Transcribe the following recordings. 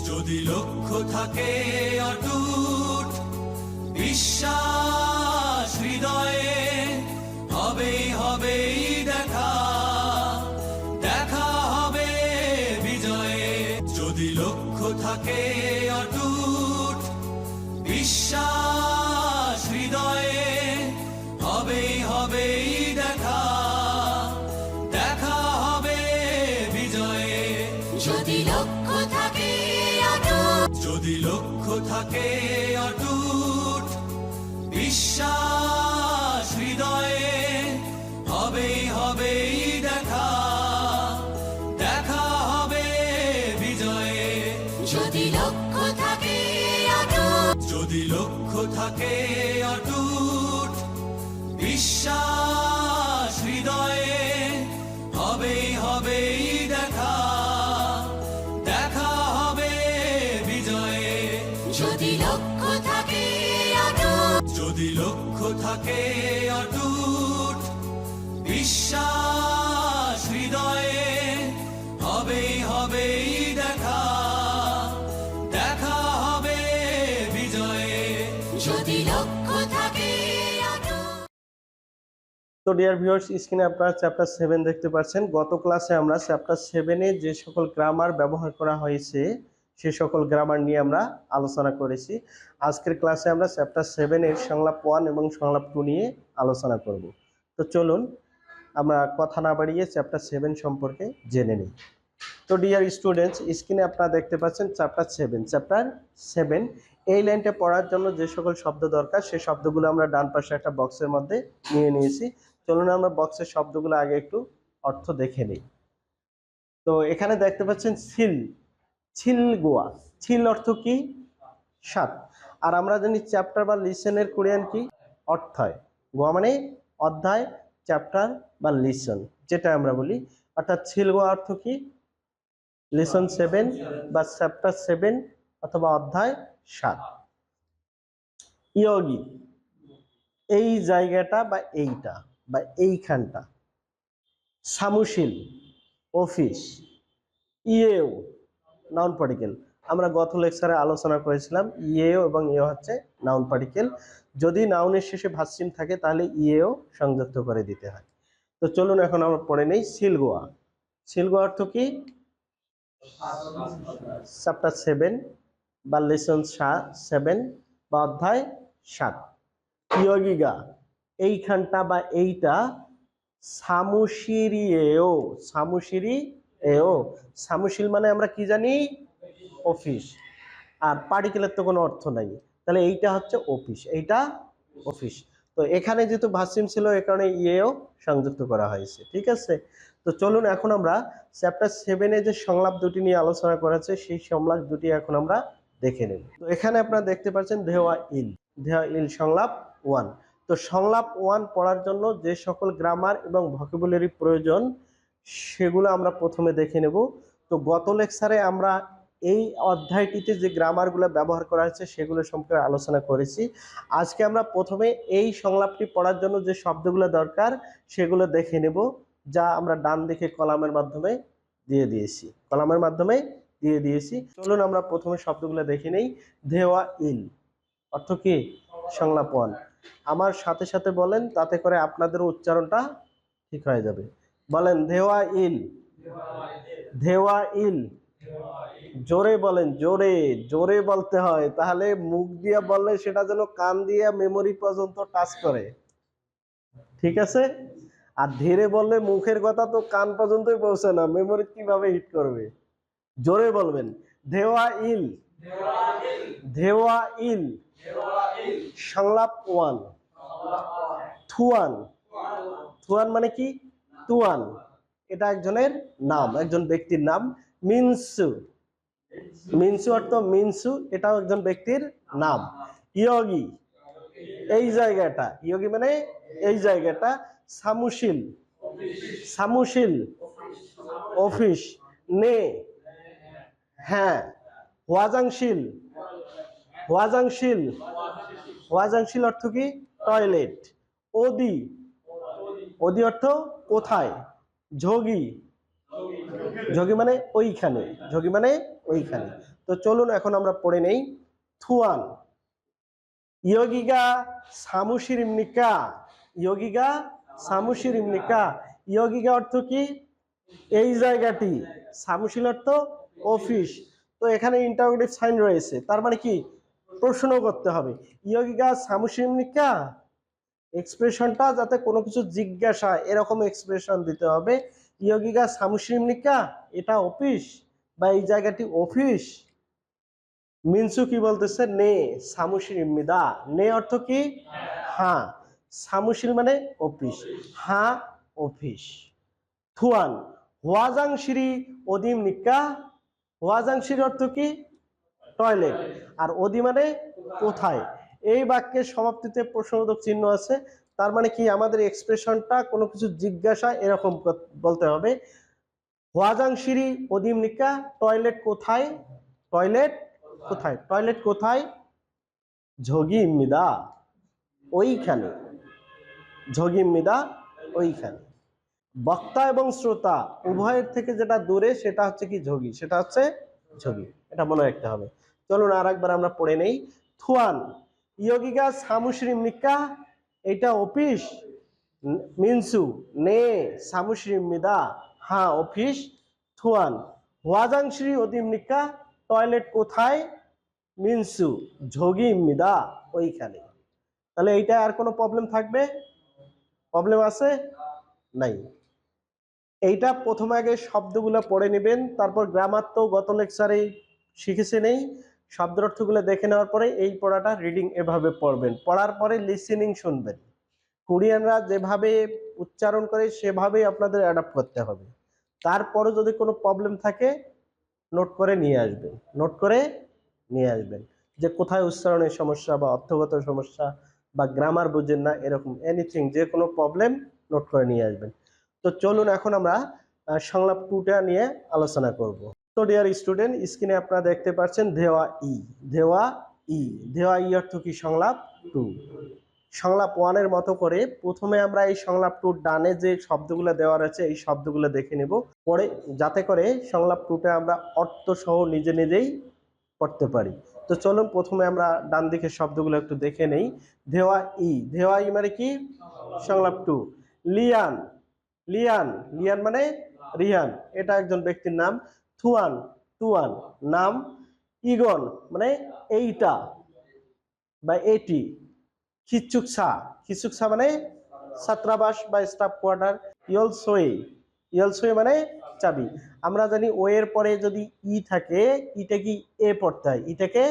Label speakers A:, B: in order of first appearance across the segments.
A: যদি লক্ষ্য থাকে অটুট বিশ্বাস হৃদয়ে, হবেই হবেই দেখা, দেখা হবে বিজয়ে। যদি লক্ষ্য থাকে অটুট বিশ্বাস হৃদয়ে, হবেই হবেই দেখা, দেখা হবে বিজয়ে।
B: যদি লক্ষ্য থাকে অটুট,
A: যদি লক্ষ্য থাকে অটুট বিশ্বাস হৃদয়ে, হবেই হবেই দেখা, দেখা হবে বিজয়ে।
B: যদি লক্ষ্য থাকে অটুট,
A: যদি লক্ষ্য থাকে অটুট বিশ্বাস হৃদয়ে, হবেই হবেই দেখা, দেখা হবে বিজয়ে।
B: যদি লক্ষ্য থাকে অটুট,
A: যদি লক্ষ্য থাকে অটুট বিশ্বাস হৃদয়ে, হবেই হবেই দেখা, দেখা হবে বিজয়ে।
B: যদি লক্ষ্য থাকে অটুট।
C: তো ডিয়ার ভিউয়ার্স, স্ক্রিনে আপনারা চ্যাপ্টার 7 দেখতে পাচ্ছেন। গত ক্লাসে আমরা চ্যাপ্টার 7-এ যে সকল গ্রামার ব্যবহার করা হয়েছে সে সকল গ্রামার নিয়ে আমরা আলোচনা করেছি। আজকের ক্লাসে আমরা চ্যাপ্টার 7-এর সংলাপ 1 এবং সংলাপ 2 নিয়ে আলোচনা করব। তো চলুন আমরা কথা না বাড়িয়ে চ্যাপ্টার 7 সম্পর্কে জেনে নিই। তো ডিয়ার স্টুডেন্টস, স্ক্রিনে আপনারা দেখতে পাচ্ছেন চ্যাপ্টার 7। এই লাইনটা পড়ার জন্য যে সকল শব্দ দরকার সেই শব্দগুলো আমরা ডান পাশে একটা বক্সের মধ্যে নিয়ে নিয়েছি। চলুন আমরা বক্সের শব্দগুলো আগে একটু অর্থ দেখে নিই। তো এখানে দেখতে পাচ্ছেন ছিল, ছিল গোয়া। ছিল অর্থ কি? সাত। আর আমরা জানি চ্যাপ্টার বা লিসনের কোরিয়ান কি? অর্থয়। গোয়া মানে অধ্যায়, চ্যাপ্টার বা লিসন যেটা আমরা বলি। অর্থাৎ ছিল গোয়া অর্থ কি? লিসন 7 বা চ্যাপ্টার 7 অথবা অধ্যায় 7। ইয়োগি এই জায়গাটা বা এইটা বা এইখানটা। সামুশিল অফিস। ইয়েও নাউন পার্টিকেল। আমরা গত লেকচারে আলোচনা করেছিলাম ইয়েও এবং ইয়েও হচ্ছে নাউন পার্টিকেল। যদি নাউনের শেষে ভার্ব থাকে তাহলে ইয়েও সংযুক্ত করে দিতে হয়। তো চলুন এখন আমরা পড়ে নেই সিলগোয়া। সিলগোয়া অর্থ কি? চ্যাপ্টার 7 বা লেসন 7 বা অধ্যায় 7। ইয়োগিগা এইখানটা বা এইটা। সামুশিরিয়েও, সামুশিরিয়েও। সামুশিল মানে আমরা কি জানি? অফিস। আর পার্টিকেলের তো কোনো অর্থ নাই, তাহলে এইটা হচ্ছে অফিস, এইটা অফিস। তো এখানে যেহেতু ভার্ব ছিল এ কারণে ইয়েও সংযুক্ত করা হয়েছে। ঠিক আছে, তো চলুন এখন আমরা চ্যাপ্টার 7-এ যে সংলাপ দুটি নিয়ে আলোচনা করেছে সেই সংলাপ দুটি এখন আমরা দেখে নেব। তো এখানে আপনারা দেখতে পাচ্ছেন দেওয়া ইল, দেওয়া ইল সংলাপ 1। তো সংলাপ 1 পড়ার জন্য যে সকল গ্রামার এবং ভোকাবুলারি প্রয়োজন সেগুলো আমরা প্রথমে দেখে নেব। তো গত লেকচারে আমরা এই অধ্যায়টিতে যে গ্রামারগুলো ব্যবহার করা হয়েছে সেগুলো সম্পর্কে আলোচনা করেছি। আজকে আমরা প্রথমে এই সংলাপটি পড়ার জন্য যে শব্দগুলো দরকার সেগুলো দেখে নেব, যা আমরা ডান দিকে কলামের মাধ্যমে দিয়ে দিয়েছি। চলুন আমরা প্রথমে শব্দগুলো দেখে নেই। দেওয়া ইল অর্থ কি? সংলাপ 1। আমার সাথে সাথে বলেন, তাতে করে আপনাদের উচ্চারণটা ঠিক হয়ে যাবে। বলেন দেওয়া ইল, দেওয়া ইল। জোরে বলেন, জোরে জোরে বলতে হয়, তাহলে মুখ দিয়ে বললে সেটা যেন কান দিয়ে মেমোরি পর্যন্ত টাচ করে। ঠিক আছে? আর ধীরে বললে মুখের কথা তো কান পর্যন্তই পৌঁছে না, মেমোরি কিভাবে হিট করবে? জোরে বলবেন দেওয়া ইল, দেওয়া ইল। সংলাপ 1। থুয়ান, থুয়ান মানে কি? তুয়ান, এটা একজনের নাম, একজন ব্যক্তির নাম। মিনসু, মিনসু অর্থ মিনসু, এটাও একজন ব্যক্তির নাম। ইয়োগি এই জায়গাটা, ইয়োগি মানে এই জায়গাটা। সামুশিল, সামুশিল অফিস। নে হ্যাঁ। হোয়াজাংশিল, হোয়াজাংশিল, হোয়াজাংশিল অর্থ কি? টয়লেট। ওদি, ওদি অর্থ কোথায়। ঝগি, ঝগি মানে ওইখানে, ঝগি মানে ওইখানে। তো চলুন এখন আমরা পড়ে নেই। থুয়ান ইয়োগিগা সামুশিরিমনিকা, ইয়োগিগা সামুশিরিমনিকা। ইয়োগিগা অর্থ কি? এই জায়গাটি। সামুশিল অর্থ অফিস। তো এখানে ইন্টারোগেটিভ সাইন রয়েছে, তার মানে কি প্রশ্ন করতে হবে। ইয়োগিগা সামুশিরিমনিকা এক্সপ্রেশনটা যাতে কোনো কিছু জিজ্ঞাসা এরকম এক্সপ্রেশন দিতে হবে। ইয়োগিগা সামুশিরিমনিকা এটা অফিস বা এই জায়গাটি অফিস। মিনসু কি বলতেছে? নে সামুশিরিমিদা। নে অর্থ কি? হ্যাঁ। সামুশিল মানে অফিস, হ্যাঁ অফিস। থুয়ান হোয়াজাংশিরি ওদিম নিকা। হোয়াজাংশির অর্থ কি? টয়লেট। আর ওদি মানে কোথায়। এই বাক্যের সমাপ্তিতে প্রশ্নবোধক চিহ্ন আছে, তার মানে কি আমাদের এক্সপ্রেশনটা কোনো কিছু জিজ্ঞাসা এরকম বলতে হবে। হোয়াজাংশিরি ওদিম নিকা, টয়লেট কোথায়, টয়লেট কোথায়, টয়লেট কোথায়? ঝগি ইম্মিদা ওইখানে, ঝগি ইম্মিদা ওইখানে। বক্তা এবং শ্রোতা উভয়ের থেকে যেটা দূরে সেটা হচ্ছে কি? ঝগি, সেটা হচ্ছে ঝগি। এটা মনে রাখতে হবে। চলুন আর একবার আমরা পড়ে নেই। থুয়ান ইয়োগিগা সামুশিরিমনিকা এটা অফিস। মিনসু নে সামুশিরিমিদা হ্যাঁ অফিস। থুয়ান হোয়াজাংশিরি ওদিমনিকা টয়লেট কোথায়? মিনসু ঝগি ইম্মিদা ওইখানে। তাহলে এইটা আর কোনো প্রবলেম থাকবে? প্রবলেম আছে? নাই। এইটা প্রথমে আগে শব্দগুলো পড়ে নেবেন, তারপর গ্রামার তো গত লেকচারে শিখেছে নেই। শব্দ অর্থগুলো দেখে নেওয়ার পরে এই পড়াটা রিডিং এভাবে পড়বেন, পড়ার পরে লিসেনিং শুনবেন। কোরিয়ানরা যেভাবে উচ্চারণ করে সেভাবেই আপনাদের অ্যাডাপ্ট করতে হবে। তারপরে যদি কোনো প্রবলেম থাকে নোট করে নিয়ে আসবেন, নোট করে নিয়ে আসবেন যে কোথায় উচ্চারণের সমস্যা বা অর্থগত সমস্যা বা গ্রামার বুঝেন না, এরকম এনিথিং যে কোনো প্রবলেম নোট করে নিয়ে আসবেন। তো চলুন এখন আমরা সংলাপ 2টা নিয়ে আলোচনা করব। তো ডিয়ার স্টুডেন্ট, স্ক্রিনে আপনারা দেখতে পাচ্ছেন দেওয়া ই, দেওয়া ই। দেওয়া ই অর্থ কি? সংলাপ 2। সংলাপ 1 এর মতো করে প্রথমে আমরা এই সংলাপ 2 ডানে যে শব্দগুলো দেওয়া রয়েছে এই শব্দগুলো দেখে নেব, পরে যাতে করে সংলাপ 2টা আমরা অর্থ সহ নিজে নিজেই পড়তে পারি। তো চলুন প্রথমে আমরা ডান দিকের শব্দগুলো একটু দেখে নেই। দেওয়া ই, দেওয়া ই মানে কি? সংলাপ 2। লিয়ান, লিয়ান, লিয়ান মানে রিহান, এটা একজন ব্যক্তির নাম। থুয়ান, টুয়ান নাম। ইগন মানে এইটা বা এটি। খিচুকসা, খিচুকসা মানে ছাত্রাবাস বা স্টাফ কোয়ার্টার। ইয়লসোয়ে, ইয়লসোয়ে মানে চাবি। আমরা জানি ও এর পরে যদি ই থাকে ইটা কি এ পড়তে হয়, ইটাকে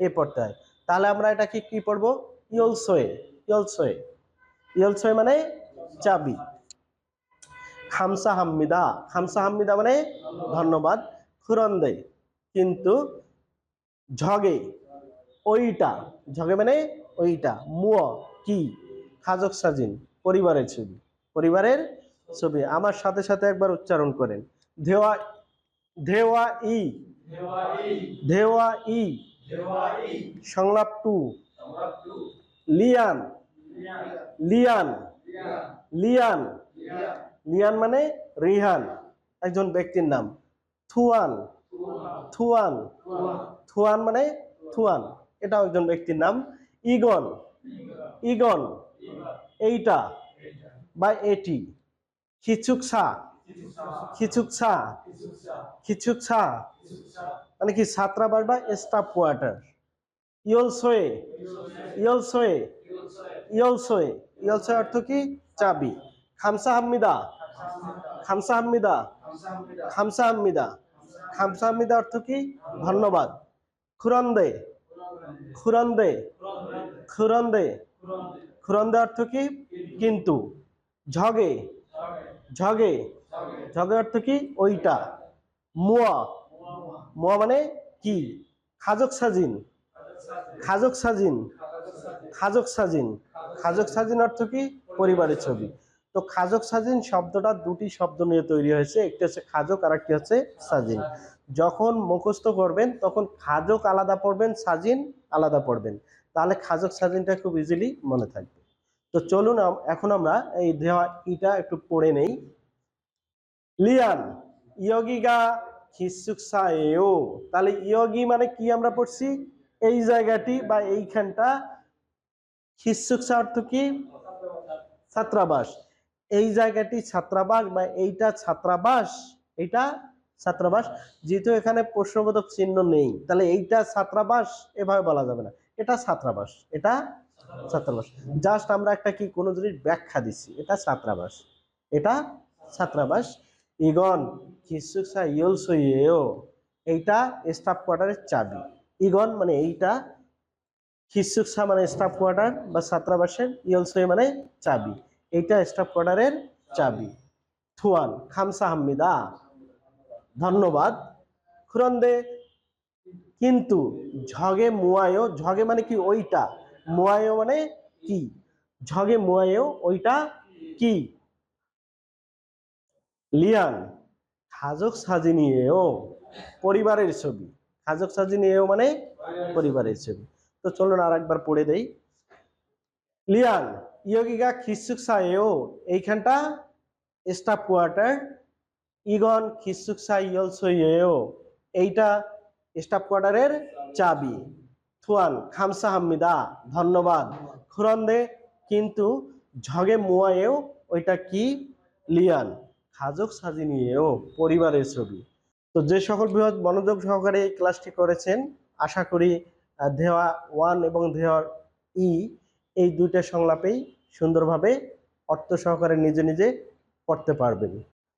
C: এ পড়তে হয়, তাহলে আমরা এটাকে কি পড়বো? ইয়লসোয়ে, ইয়লসোয়ে, ইয়লসোয়ে মানে চাবি। খামসা হাম্মিদা, খামসা হাম্মিদা মানে ধন্যবাদ। খুরন্দে কিন্তু। ঝগে ওইটা, ঝগে মানে ওইটা। মুয় কি? খাজক সাজিন পরিবারের ছবি, পরিবারের ছবি। আমার সাথে সাথে একবার উচ্চারণ করেন। দেওয়া, দেওয়া ই, দেওয়া ই। সংলাপ 2। লিয়ান, লিয়ান, লিয়ান, লিয়ান মানে রিহান, একজন ব্যক্তির নাম। থুয়ান, থুয়ান, থুয়ান মানে থুয়ান, এটাও একজন ব্যক্তির নাম। ইগন, ইগন এইটা বা এটি। খিচুকসা, খিচুকসা, খিচুকসা মানে কি? ছাত্রাবাস বা স্টাফ কোয়ার্টার। ইয়লসোয়ে, ইয়লসোয়ে, ইয়লসোয়ে, ইয়লসোয়ে অর্থ কি? চাবি। খামসা হাম্মিদা, খামসা হাম্মিদা, খামসা হাম্মিদা, খামসা হাম্মিদা অর্থ কি? ধন্যবাদ। খুরন্দে, খুরন্দে, খুরন্দে, খুরন্দে অর্থ কি? কিন্তু। ঝগে, ঝগে, ঝগে অর্থ কি? ওইটা। মুয়া, মুয়া মানে কি? খাজক সাজিন, খাজক সাজিন, খাজক সাজিন, খাজক সাজিন অর্থ কি? পরিবারের ছবি। তো খাজক সাজিন শব্দটা দুটি শব্দ নিয়ে তৈরি হয়েছে, একটি হচ্ছে খাজক আর একটি হচ্ছে সাজিন। যখন মুখস্থ করবেন তখন খাজক আলাদা পড়বেন, সাজিন আলাদা পড়বেন, তাহলে খাজক সাজিনটা খুব ইজিলি মনে থাকবে। তো চলুন এখন আমরা এই দেওয়া ইটা একটু পড়ে নেই। লিয়ান, ইয়গিগা খিসুকসা এও, তাহলে ইয়গি মানে কি আমরা পড়ছি, এই জায়গাটি বা এইখানটা, খিসুকসা অর্থ কি, ছাত্রাবাস, এই জায়গাটি ছাত্রাবাস বা এইটা ছাত্রাবাস, এইটা ছাত্রাবাস। যেহেতু এখানে প্রশ্নবোধক চিহ্ন নেই, তাহলে এইটা ছাত্রাবাস এভাবে বলা যাবে না, এটা ছাত্রাবাস, এটা ছাত্রাবাস। জাস্ট আমরা একটা কি কোনো জিনিস ব্যাখ্যা দিচ্ছি, এটা ছাত্রাবাস, এটা ছাত্রাবাস। ইগন খিসুকসা ইয়লসইয়েও, এইটা স্টাফ কোয়ার্টারের চাবি। ইগন মানে এইটা, খিসুকসা মানে স্টাফ কোয়ার্টার বা ছাত্রাবাসের, ইয়লসই মানে চাবি, এইটা স্টাফ কোয়ার্টারের চাবি। থুয়ান খামসা হাম্মিদা, ধন্যবাদ। খুরন্দে কিন্তু, ঝগে মুয়ায়ও, ঝগে মানে কি ওইটা, মুয়ায়ও মানে কি, ঝগে মুয়ায়ও ওইটা কি। লিয়ান খাজক সাজিনিয়েও, পরিবারের ছবি, খাজক সাজিনিয়েও মানে পরিবারের ছবি। তো চলুন আর একবার পড়ে দেই। লিয়ান ইয়গিগা খিসুকসা এও, এইখানটা স্টাফ কোয়ার্টার। ইগন খিসুকসা ইয়লসইয়েও, এইটা স্টাফ কোয়ার্টারের চাবি। থুয়ান খামসা হাম্মিদা, ধন্যবাদ। খুরন্দে কিন্তু, ঝগে মুয়ায়েও ওইটা কি, লিয়ান খাজক সাজিনিয়েও, পরিবারের ছবি। তো যে সকল বৃহৎ মনোযোগ সহকারে এই ক্লাসটি করেছেন, আশা করি ধেওয়া 1 এবং ধেওয়া ই এই দুইটা সংলাপেই সুন্দরভাবে অর্থ সহকারে নিজে নিজে পড়তে পারবেন।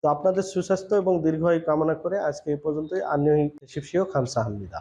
C: তো আপনাদের সুস্বাস্থ্য এবং দীর্ঘায়ু কামনা করে আজকে এই পর্যন্তই। আন্নিহি শিবশিও খামসা হামিদা।